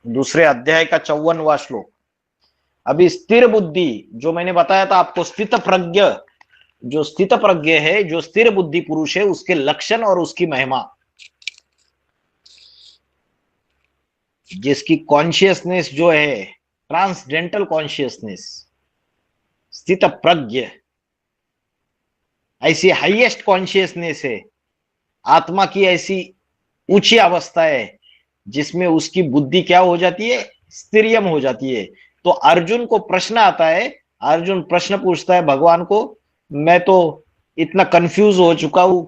दूसरे अध्याय का 54वां श्लोक। अभी स्थिर बुद्धि जो मैंने बताया था आपको, स्थित प्रज्ञ, जो स्थित प्रज्ञ है, जो स्थिर बुद्धि पुरुष है, उसके लक्षण और उसकी महिमा, जिसकी कॉन्शियसनेस जो है ट्रांसडेंटल कॉन्शियसनेस, स्थित प्रज्ञ, ऐसी हाईएस्ट कॉन्शियसनेस है, आत्मा की ऐसी ऊंची अवस्था है जिसमें उसकी बुद्धि क्या हो जाती है, स्थिरियम हो जाती है। तो अर्जुन को प्रश्न आता है, अर्जुन प्रश्न पूछता है भगवान को, मैं तो इतना कंफ्यूज हो चुका हूं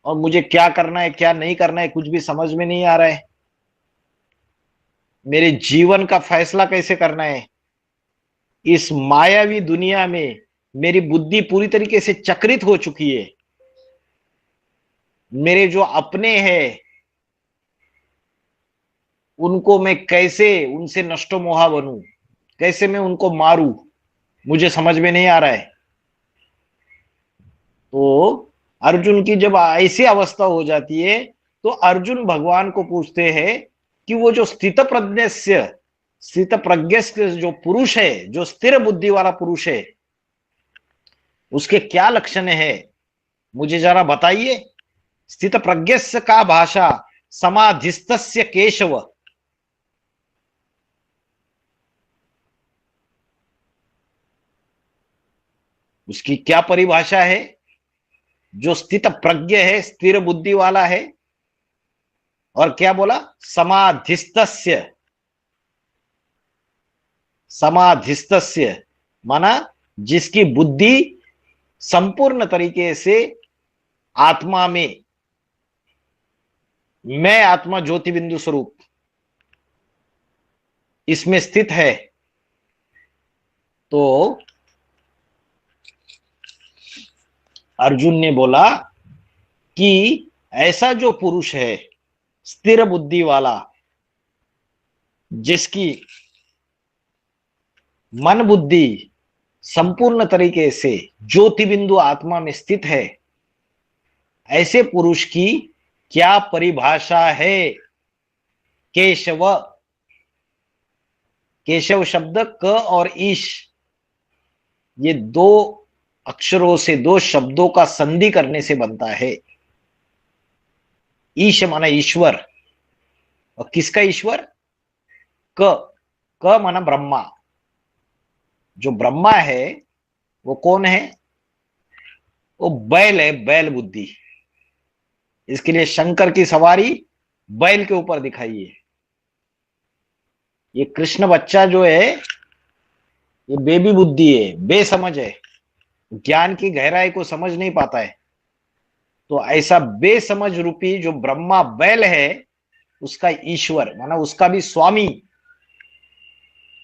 और मुझे क्या करना है क्या नहीं करना है कुछ भी समझ में नहीं आ रहा है, मेरे जीवन का फैसला कैसे करना है। इस मायावी दुनिया में मेरी बुद्धि पूरी तरीके से चक्रित हो चुकी है, मेरे जो अपने हैं उनको मैं कैसे उनसे नष्टो मोहा बनूं, कैसे मैं उनको मारूं, मुझे समझ में नहीं आ रहा है। तो अर्जुन की जब ऐसी अवस्था हो जाती है तो अर्जुन भगवान को पूछते हैं कि वो जो स्थित प्रज्ञ जो पुरुष है, जो स्थिर बुद्धि वाला पुरुष है, उसके क्या लक्षण है, मुझे जरा बताइए। स्थित प्रज्ञस्य का भाषा समाधिस्थस्य केशव। उसकी क्या परिभाषा है, जो स्थित प्रज्ञ है, स्थिर बुद्धि वाला है, और क्या बोला, समाधिस्थस्य, समाधिस्थस्य माना जिसकी बुद्धि संपूर्ण तरीके से आत्मा में, मैं आत्मा ज्योति बिंदु स्वरूप, इसमें स्थित है। तो अर्जुन ने बोला कि ऐसा जो पुरुष है स्थिर बुद्धि वाला, जिसकी मन बुद्धि संपूर्ण तरीके से ज्योति बिंदु आत्मा में स्थित है, ऐसे पुरुष की क्या परिभाषा है। केशव, केशव शब्द क और ईश, ये दो अक्षरों से, दो शब्दों का संधि करने से बनता है। ईश माना ईश्वर, और किसका ईश्वर, क, क माना ब्रह्मा। जो ब्रह्मा है वो कौन है, वो बैल है, बैल बुद्धि। इसके लिए शंकर की सवारी बैल के ऊपर दिखाई है। ये कृष्ण बच्चा जो है ये बेबी बुद्धि है, बेसमझ है, ज्ञान की गहराई को समझ नहीं पाता है। तो ऐसा बेसमझ रूपी जो ब्रह्मा बैल है, उसका ईश्वर माना उसका भी स्वामी,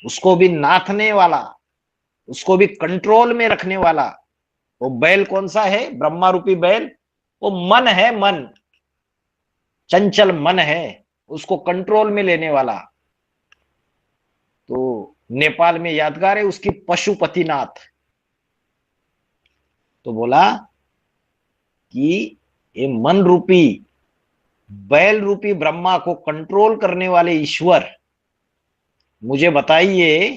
उसको भी नाथने वाला, उसको भी कंट्रोल में रखने वाला, वो बैल कौन सा है, ब्रह्मा रूपी बैल, वो मन है, मन, चंचल मन है, उसको कंट्रोल में लेने वाला। तो नेपाल में यादगार है उसकी पशुपतिनाथ। तो बोला कि ये मन रूपी, बैल रूपी ब्रह्मा को कंट्रोल करने वाले ईश्वर, मुझे बताइए,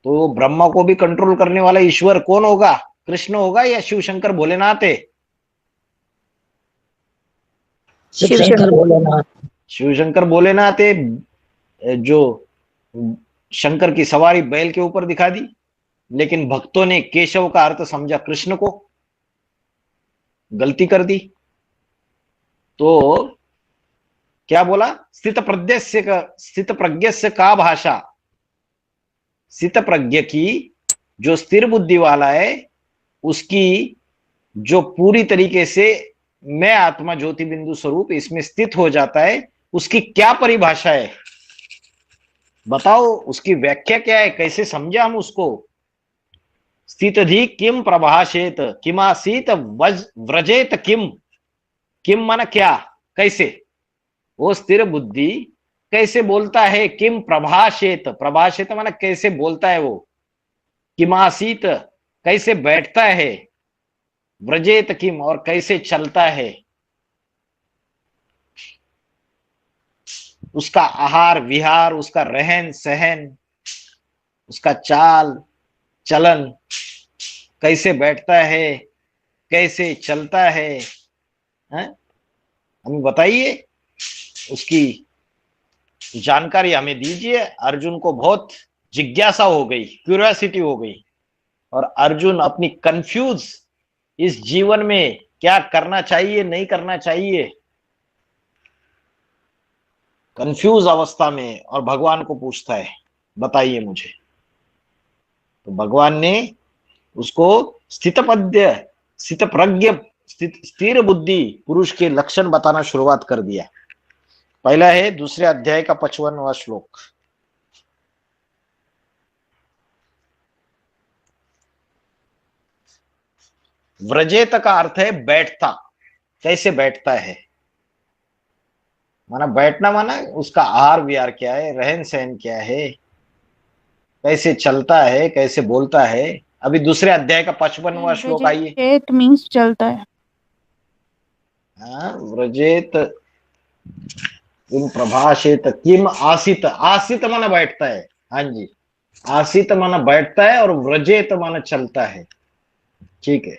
तो ब्रह्मा को भी कंट्रोल करने वाला ईश्वर कौन होगा, कृष्ण होगा या शिव शंकर भोलेनाथ है। शिव शंकर भोलेनाथ। शिव शंकर भोलेनाथ है, जो शंकर की सवारी बैल के ऊपर दिखा दी, लेकिन भक्तों ने केशव का अर्थ समझा कृष्ण को, गलती कर दी। तो क्या बोला, स्थित प्रज्ञ से का भाषा, स्थित प्रज्ञ की जो स्थिर बुद्धि वाला है, उसकी जो पूरी तरीके से मैं आत्मा ज्योति बिंदु स्वरूप इसमें स्थित हो जाता है, उसकी क्या परिभाषा है, बताओ, उसकी व्याख्या क्या है, कैसे समझे हम उसको। स्थितधि किम प्रभाषेत, किमासीत व्रजेत किम, किम माना क्या, कैसे, वो स्थिर बुद्धि कैसे बोलता है, किम प्रभाषेत, प्रभाषेत माना कैसे बोलता है वो, किमासीत कैसे बैठता है, व्रजेत किम और कैसे चलता है। उसका आहार विहार, उसका रहन सहन, उसका चाल चलन, कैसे बैठता है, कैसे चलता है, हैं? हमें बताइए, उसकी जानकारी हमें दीजिए। अर्जुन को बहुत जिज्ञासा हो गई, क्यूरियोसिटी हो गई, और अर्जुन अपनी कंफ्यूज, इस जीवन में क्या करना चाहिए नहीं करना चाहिए, कंफ्यूज अवस्था में, और भगवान को पूछता है बताइए मुझे। तो भगवान ने उसको स्थितपद्य, स्थित प्रज्ञ, स्थिर बुद्धि पुरुष के लक्षण बताना शुरुआत कर दिया। पहला है दूसरे अध्याय का 55वां श्लोक। व्रजेत का अर्थ है बैठता, कैसे बैठता है, माना बैठना, माना उसका आहार विहार क्या है, रहन सहन क्या है, कैसे चलता है, कैसे बोलता है। अभी दूसरे अध्याय का 55वां श्लोक आइए। व्रजेत मीन्स चलता है। हाँ, व्रजेत किम प्रभाषेत किम आसित, आसित माना बैठता है। हाँ जी, आसित माना बैठता है, और व्रजेत माना चलता है। ठीक है,